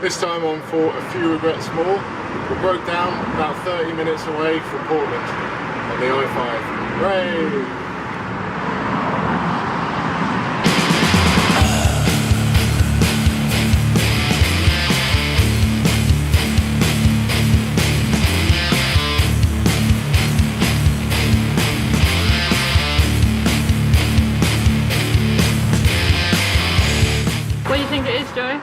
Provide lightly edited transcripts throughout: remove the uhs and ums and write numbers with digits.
This time on for a few regrets more. We broke down about 30 minutes away from Portland on the I-5. Hooray! What do you think it is, Joe?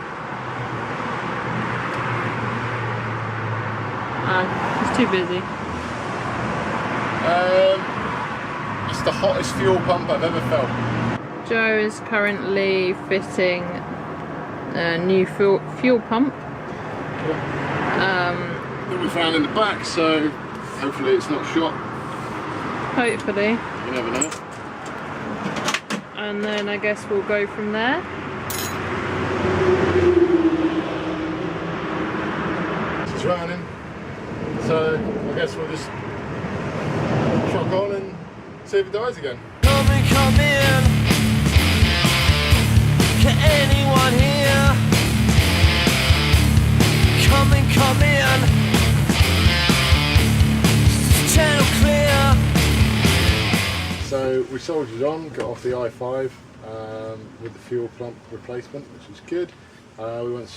Oh, it's too busy. It's the hottest fuel pump I've ever felt. Joe is currently fitting a new fuel pump. That we found in the back, so hopefully it's not shot. Hopefully. You never know. And then I guess we'll go from there. It's running, so I guess we'll just truck on and see if it dies again. Come in. Can anyone hear? Come in. Channel clear. So we soldiered on, got off the I-5 with the fuel pump replacement, which was good. We went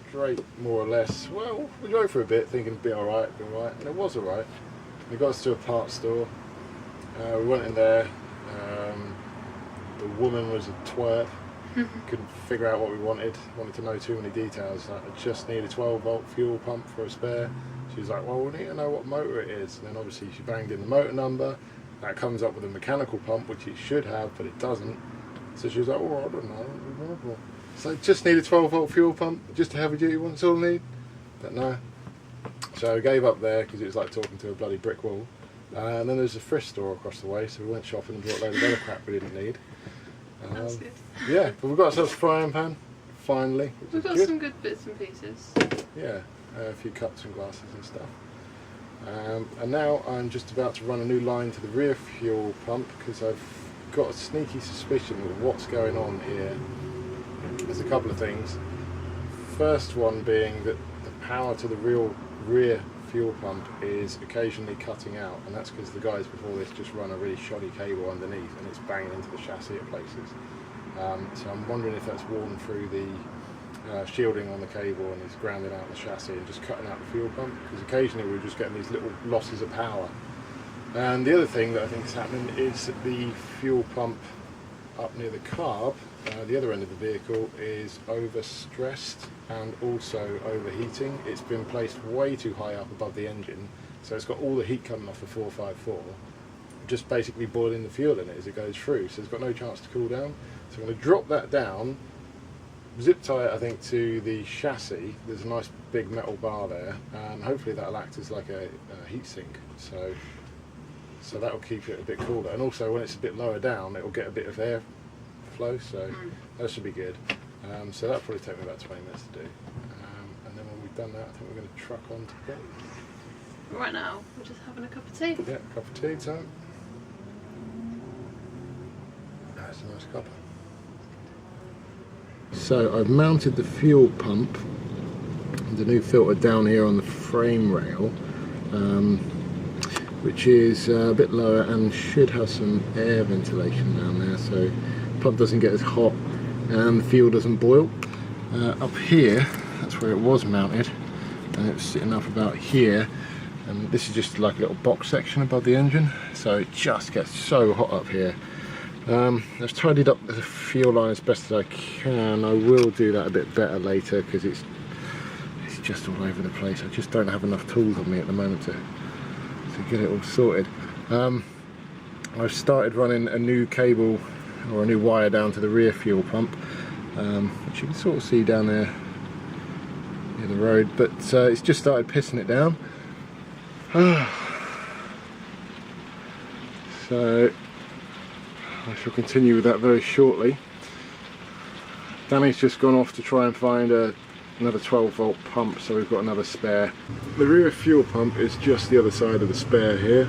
straight, more or less. Well, we drove for a bit, thinking it'd be alright, and it was alright. We got us to a parts store. We went in there. The woman was a twerp. Couldn't figure out what we wanted to know too many details. Like, I just need a 12-volt fuel pump for a spare. She was like, well, we need to know what motor it is. And then obviously she banged in the motor number. That comes up with a mechanical pump, which it should have, but it doesn't. So she was like, oh, I don't know. So just need a 12-volt fuel pump, just a heavy-duty one, that's all I need. But no. So I gave up there because it was like talking to a bloody brick wall. And then there's a thrift store across the way, so we went shopping and bought a load of other crap we didn't need. That's good. Yeah, but we've got ourselves a frying pan, finally. We've got some good bits and pieces. Yeah, a few cups and glasses and stuff. And now I'm just about to run a new line to the rear fuel pump because I've got a sneaky suspicion of what's going on here. There's a couple of things. First one being that the power to the rear fuel pump is occasionally cutting out, and that's because the guys before this just run a really shoddy cable underneath and it's banging into the chassis at places. So I'm wondering if that's worn through the shielding on the cable and is grounding out the chassis and just cutting out the fuel pump, because occasionally we're just getting these little losses of power. And the other thing that I think is happening is that the fuel pump up near the carb, the other end of the vehicle, is overstressed and also overheating. It's been placed way too high up above the engine, so it's got all the heat coming off the 454, just basically boiling the fuel in it as it goes through, so it's got no chance to cool down. So I'm going to drop that down, zip tie it I think to the chassis. There's a nice big metal bar there, and hopefully that'll act as like a heat sink, so that'll keep it a bit cooler, and also when it's a bit lower down it'll get a bit of air flow, so that should be good. So that'll probably take me about 20 minutes to do, and then when we've done that I think we're going to truck on to bed. Right now we're just having a cup of tea. Yeah, cup of tea time. That's a nice cuppa. So I've mounted the fuel pump, the new filter down here on the frame rail, which is a bit lower and should have some air ventilation down there, so the pump doesn't get as hot and the fuel doesn't boil. Up here, that's where it was mounted, and it's sitting up about here, and this is just like a little box section above the engine, so it just gets so hot up here. I've tidied up the fuel line as best as I can. I will do that a bit better later because it's just all over the place. I just don't have enough tools on me at the moment to get it all sorted. I've started running a new cable or a new wire down to the rear fuel pump, which you can sort of see down there near the road, but it's just started pissing it down. So I shall continue with that very shortly. Danny's just gone off to try and find another 12-volt pump, so we've got another spare. The rear fuel pump is just the other side of the spare here.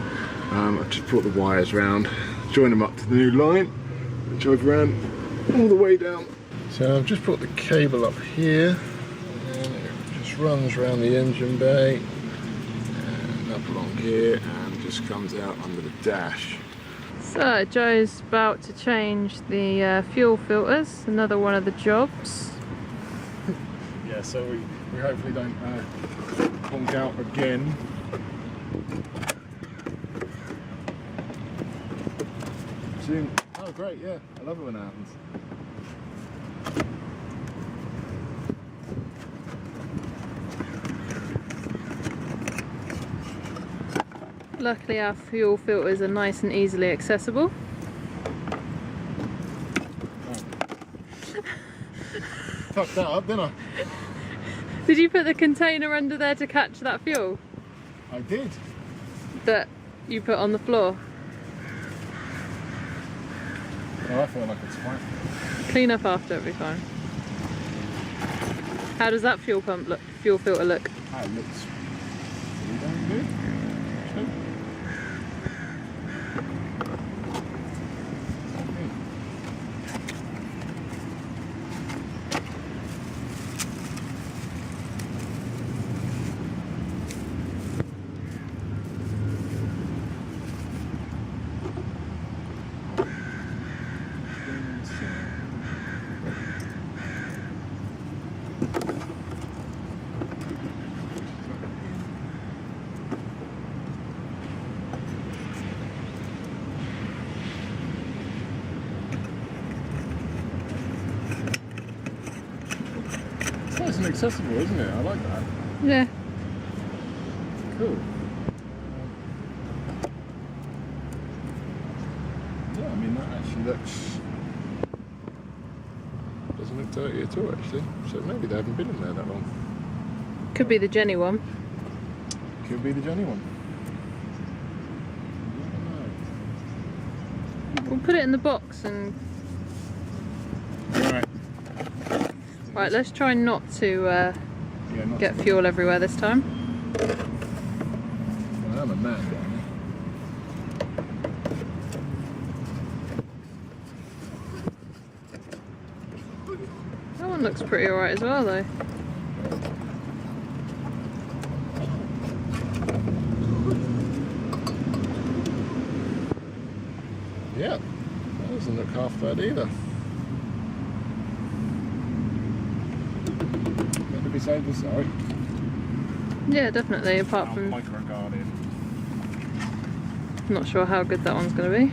I've just brought the wires round, joined them up to the new line, which I've ran all the way down. So I've just brought the cable up here, and it just runs around the engine bay and up along here and just comes out under the dash. So Joe's about to change the fuel filters, another one of the jobs. Yeah, so we hopefully don't honk out again. Soon. Oh great, yeah, I love it when that happens. Luckily our fuel filters are nice and easily accessible. Fucked that up, didn't I? Did you put the container under there to catch that fuel I did. that you put on the floor? Oh, I feel like it's fine. Clean up after, it'll be fine. How does that fuel pump look? Fuel filter look? Ah, it looks pretty damn good. It's nice and accessible, isn't it? I like that. Yeah. Cool. Yeah, I mean that actually doesn't look dirty at all actually. So maybe they haven't been in there that long. Could be the Jenny one. Could be the Jenny one. We'll put it in the box and... Right. Right, let's try not to get fuel everywhere this time. Well, I'm a man down That one looks pretty alright as well though. Yeah, that doesn't look half bad either. What did we say this? Sorry. Yeah, definitely, apart from... Micro-guarding. Not sure how good that one's going to be.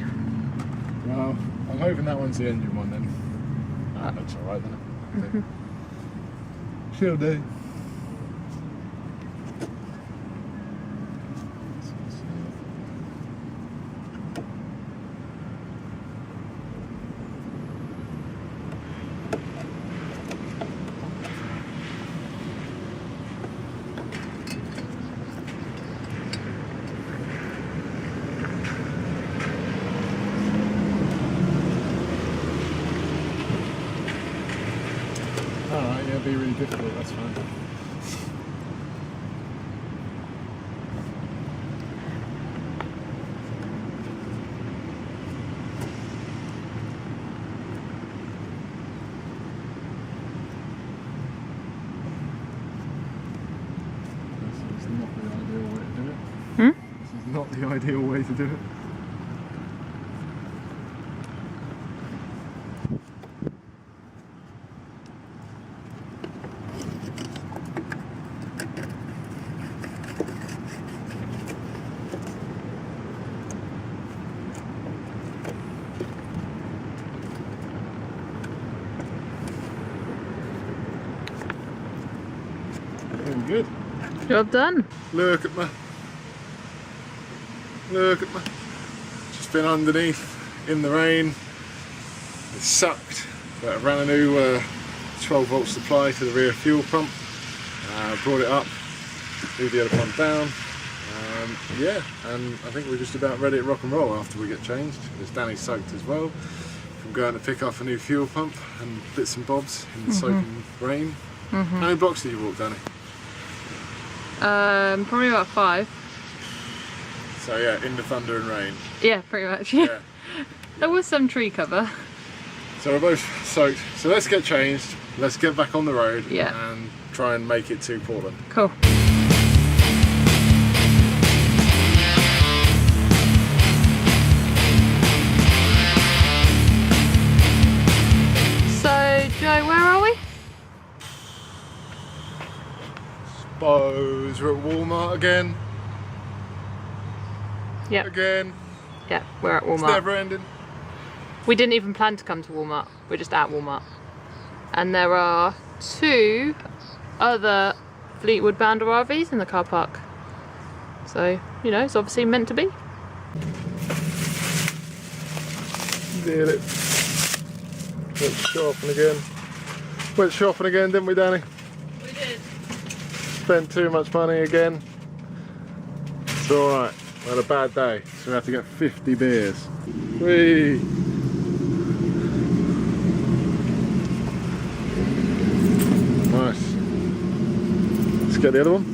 Well, I'm hoping that one's the engine one then. That looks alright then. She'll do. Alright, yeah, it'll be really difficult, that's fine. This is not the ideal way to do it. This is not the ideal way to do it. Doing good. Job done. Look at me. Look at me. Just been underneath in the rain. It sucked, but I ran a new 12 volt supply to the rear fuel pump. Brought it up, moved the other pump down. Yeah, and I think we're just about ready to rock and roll after we get changed. There's Danny soaked as well from going to pick up a new fuel pump and bits and bobs in the soaking rain. How many blocks did you walk, Danny? Probably about 5. So yeah, in the thunder and rain. Yeah, pretty much. There was some tree cover. So we're both soaked. So let's get changed. let's get back on the road Yeah. and try and make it to Portland. Cool. So, Joe, where are we? Suppose we're at Walmart again. Yep. Again. Yeah, we're at Walmart. It's never ending. We didn't even plan to come to Walmart. We're just at Walmart. And there are 2 other Fleetwood Bounder RVs in the car park. So, you know, it's obviously meant to be. Did it. Went shopping again. Went shopping again, didn't we, Danny? We did. Spent too much money again. It's alright. We had a bad day, so we have to get 50 beers. Whee! Nice. Let's get the other one.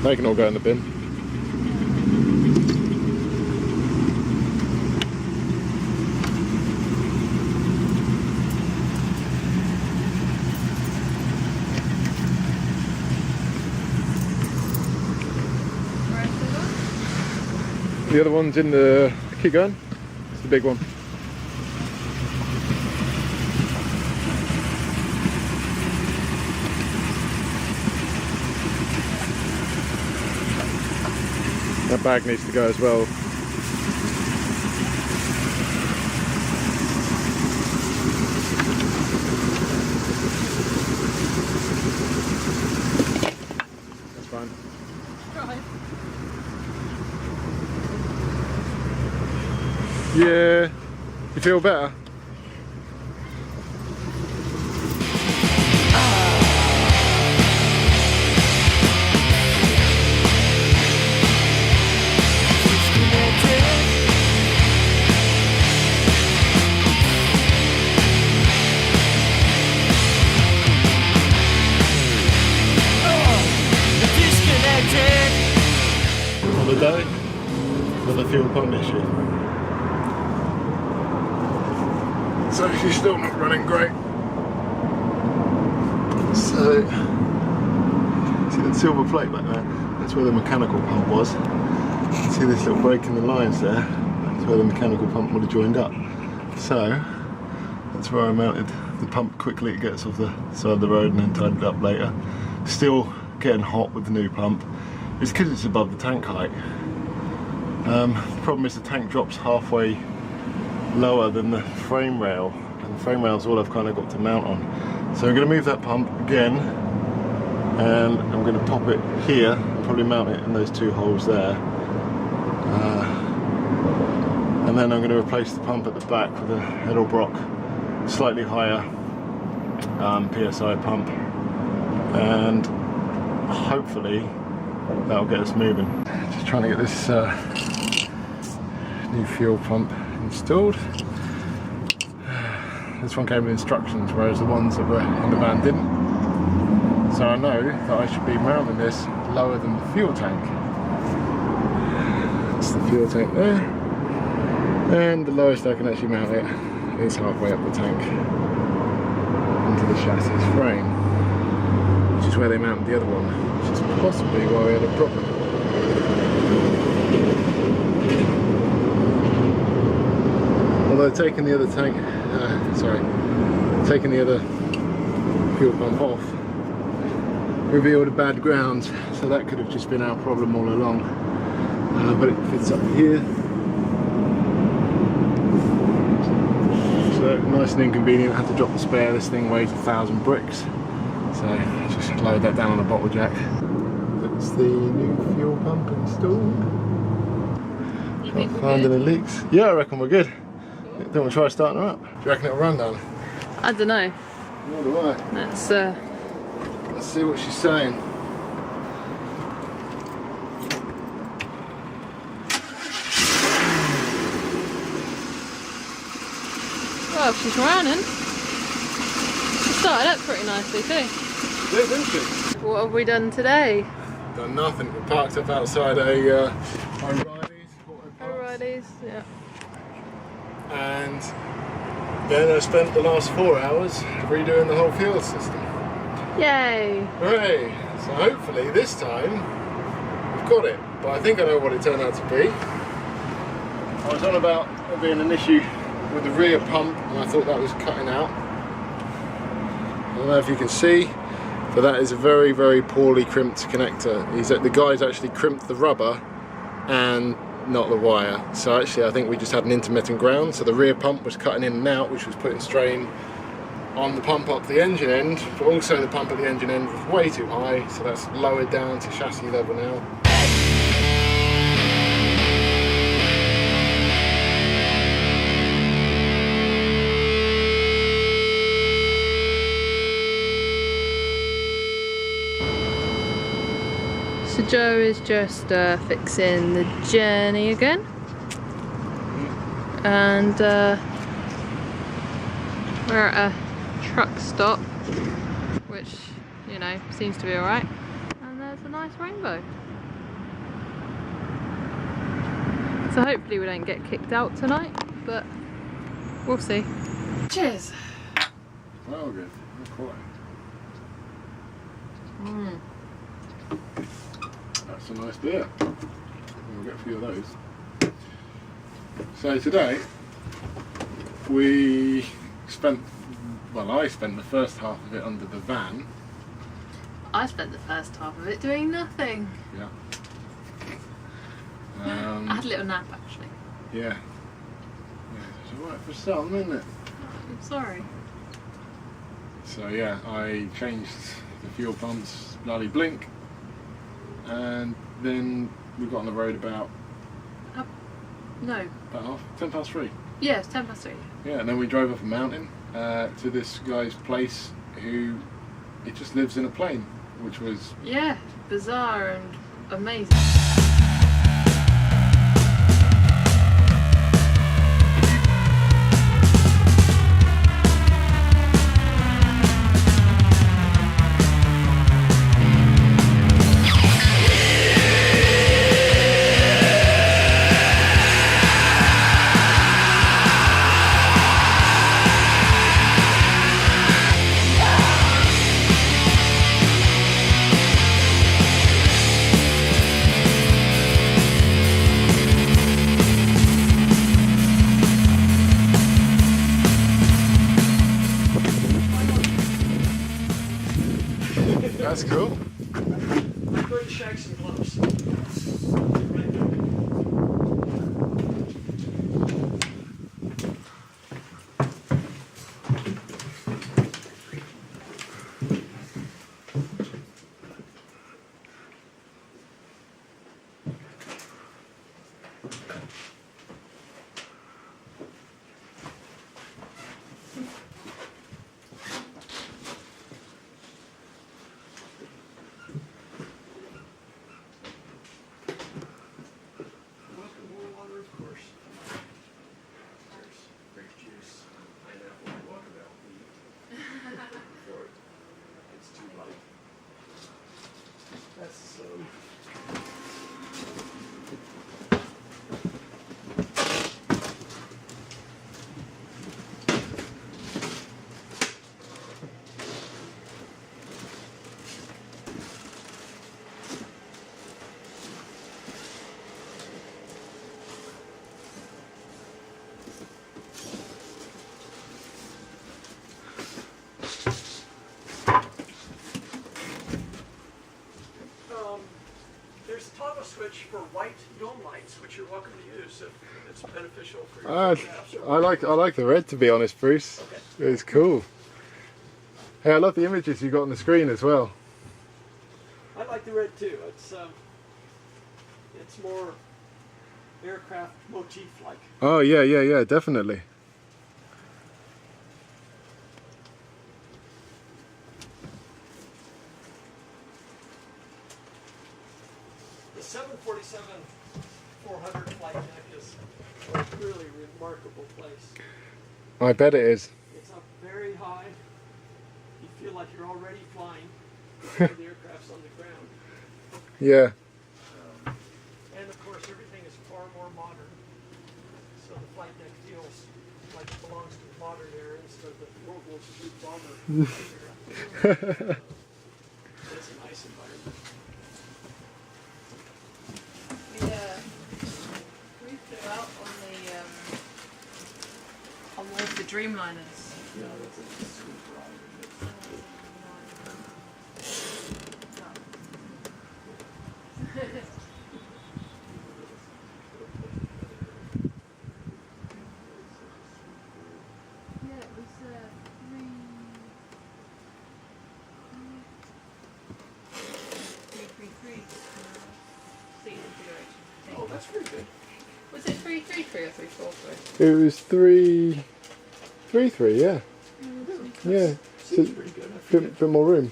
They can all go in the bin. The other one's in the... keep going. It's the big one. That bag needs to go as well. That's fine. Yeah, you feel better? On the day, with a fuel pump issue. So she's still not running great. So, see that silver plate back there? That's where the mechanical pump was. See this little break in the lines there? That's where the mechanical pump would have joined up. So, that's where I mounted the pump quickly to get us off the side of the road and then tied it up later. Still getting hot with the new pump. It's because it's above the tank height. The problem is the tank drops halfway lower than the frame rail, and the frame rail's all I've kind of got to mount on. So I'm going to move that pump again, and I'm going to pop it here and probably mount it in those 2 holes there. And then I'm going to replace the pump at the back with a Edelbrock slightly higher PSI pump, and hopefully that'll get us moving. Just trying to get this new fuel pump installed. This one came with instructions, whereas the ones that were in the van didn't. So I know that I should be mounting this lower than the fuel tank. That's the fuel tank there. And the lowest I can actually mount it is halfway up the tank into the chassis frame, which is where they mounted the other one, which is possibly why we had a problem. Although taking the other tank, taking the other fuel pump off revealed a bad ground, so that could have just been our problem all along. But it fits up here, so nice and inconvenient. I had to drop the spare. This thing weighs 1,000 bricks, so just load that down on a bottle jack. That's the new fuel pump installed. Not finding any leaks. Yeah, I reckon we're good. Don't want to try starting her up. Do you reckon it'll run down? I don't know. Nor do I. Let's see what she's saying. well, she's running. She started up pretty nicely too. She did, didn't she? What have we done today? Done nothing. We parked up outside a O'Reilly's, bought a days. Yeah. And then I spent the last 4 hours redoing the whole fuel system. Yay! Hooray! So hopefully this time we've got it, but I think I know what it turned out to be. I was on about there being an issue with the rear pump, and I thought that was cutting out. I don't know if you can see, but that is a very, very poorly crimped connector. The guy's actually crimped the rubber and not the wire. So actually I think we just had an intermittent ground, so the rear pump was cutting in and out, which was putting strain on the pump up the engine end, but also the pump at the engine end was way too high, so that's lowered down to chassis level now. So Joe is just fixing the journey again, and we're at a truck stop, which, you know, seems to be alright, and there's a nice rainbow. So hopefully we don't get kicked out tonight, but we'll see. Cheers! Well, good. Not quite. That's a nice beer. We'll get a few of those. So today we spent, well, I spent the first half of it under the van. I spent the first half of it doing nothing. Yeah. I had a little nap actually. Yeah. It's alright for some, isn't it? I'm sorry. So yeah, I changed the fuel pumps, bloody blink, and then we got on the road about No. about 3:10. Yeah, it's 3:10. Yeah, and then we drove up a mountain to this guy's place who, it just lives in a plane, which was... Yeah, bizarre and amazing. That's cool. I'm going to shag some gloves. There's a toggle switch for white dome lights, which you're welcome to use if it's beneficial for your photographs. I like the red, to be honest, Bruce. Okay. It's cool. Hey, I love the images you got on the screen as well. I like the red too. It's more aircraft motif-like. Oh yeah, definitely. The 747-400 flight deck is a really remarkable place. I bet it is. It's up very high. You feel like you're already flying before the aircraft's on the ground. Yeah. And of course, everything is far more modern. flight deck feels like it belongs to the modern era instead of the World War II bomber era. It's a nice environment. We flew out on one of the Dreamliners. Yeah, that's a sweet ride. Yeah, it was 333 seat configuration. Oh, that's pretty good. Was it 333 or 343? It was 333, yeah. Yeah. So, Seems pretty good. I forget. bit more room.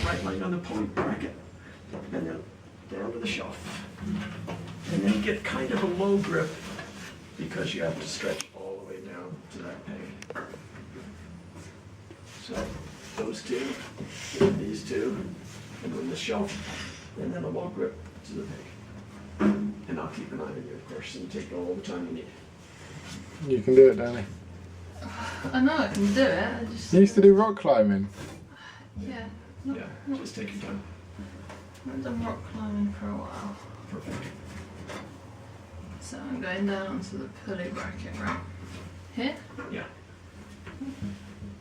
Right leg on the pulley bracket, and then down to the shelf. And then get kind of a low grip because you have to stretch all the way down to that peg. So those two, and these two, and then the shelf, and then a low grip to the peg. And I'll keep an eye on you, of course, and take all the time you need. You can do it, Danny. I know I can do it. I just You used to do rock climbing. yeah. Yeah, just take your time. I haven't done rock climbing for a while. Perfect. So I'm going down onto the pulley bracket, right? Here? Yeah.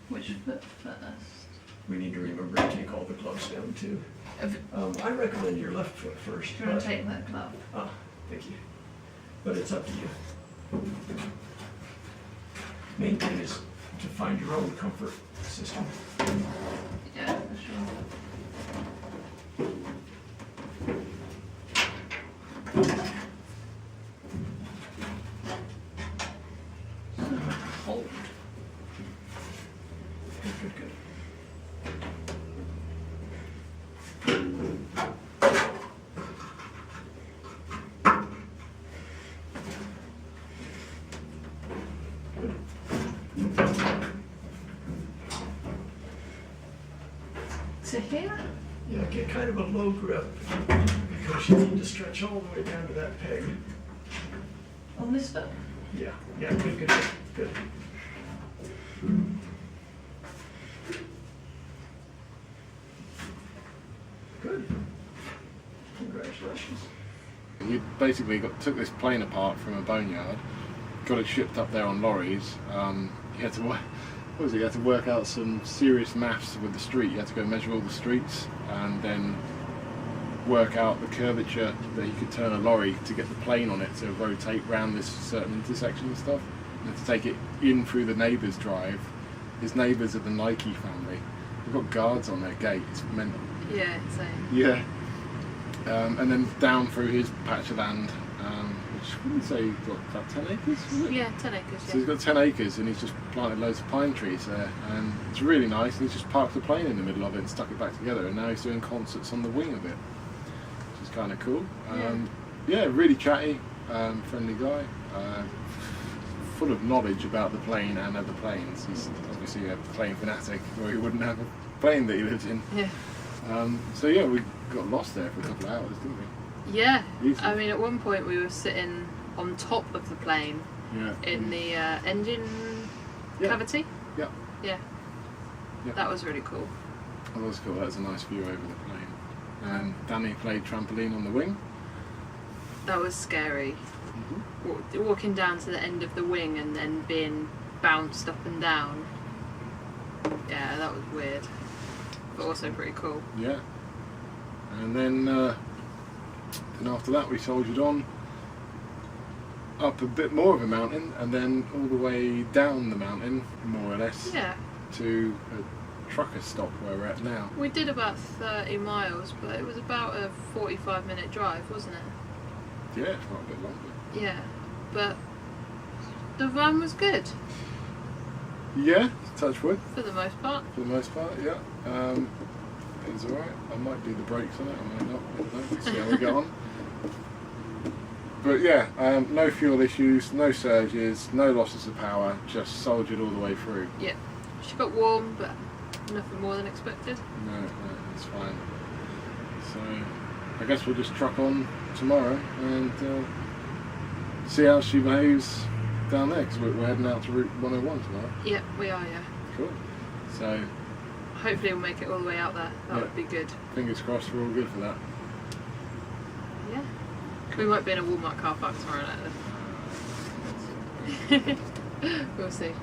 Which foot first? We need to remember to take all the gloves down too. If, I recommend your left foot first. do you want but- to take that glove? Ah, thank you. But it's up to you. Main thing is to find your own comfort system. Yeah, for sure. Hold. Good, good, good. To here? Yeah, get kind of a low grip because you need to stretch all the way down to that peg. On this foot? Yeah, yeah, good, good, good, good. Good. Congratulations. You basically took this plane apart from a boneyard, got it shipped up there on lorries. You had to what was it? You had to work out some serious maths with the street. You had to go measure all the streets and then work out the curvature that you could turn a lorry to get the plane on it to rotate round this certain intersection and stuff. And to take it in through the neighbour's drive. His neighbours are the Nike family. They've got guards on their gate. It's mental. Yeah, same. Yeah. And then down through his patch of land, which wouldn't say what, about 10 acres, was it? Yeah, 10 acres, So he's yeah. got 10 acres and he's just planted loads of pine trees there, and it's really nice. And he's just parked the plane in the middle of it and stuck it back together, and now he's doing concerts on the wing of it, which is kind of cool. Yeah, really chatty, friendly guy, full of knowledge about the plane and other planes. He's obviously a plane fanatic, or he wouldn't have a plane that he lives in. Yeah. So yeah, we got lost there for a couple of hours, didn't we? Yeah. Easy. I mean, at one point we were sitting on top of the plane Yeah. in the engine Yeah. cavity. Yeah. Yeah. Yeah. That was really cool. That was cool. That was a nice view over the plane. And Danny played trampoline on the wing. That was scary. Walking down to the end of the wing and then being bounced up and down. Yeah, that was weird. But also pretty cool. Yeah. And then after that we soldiered on up a bit more of a mountain and then all the way down the mountain, more or less, Yeah. to a trucker stop where we're at now. We did about 30 miles, but it was about a 45-minute drive, wasn't it? Yeah, it's not a bit longer. Yeah. But the run was good. Yeah, touch wood. For the most part. For the most part, yeah. It's alright. I might do the brakes on it, I might not. I don't know. See how we get on. But yeah, no fuel issues, no surges, no losses of power, just soldiered all the way through. Yeah. She got warm, but nothing more than expected. No, it's fine. So I guess we'll just truck on tomorrow and see how she behaves down there, because we're heading out to Route 101 tomorrow. Yeah, we are, yeah. Cool. So hopefully we'll make it all the way out there. That would be good. Fingers crossed we're all good for that. Yeah. We might be in a Walmart car park tomorrow night then. We'll see.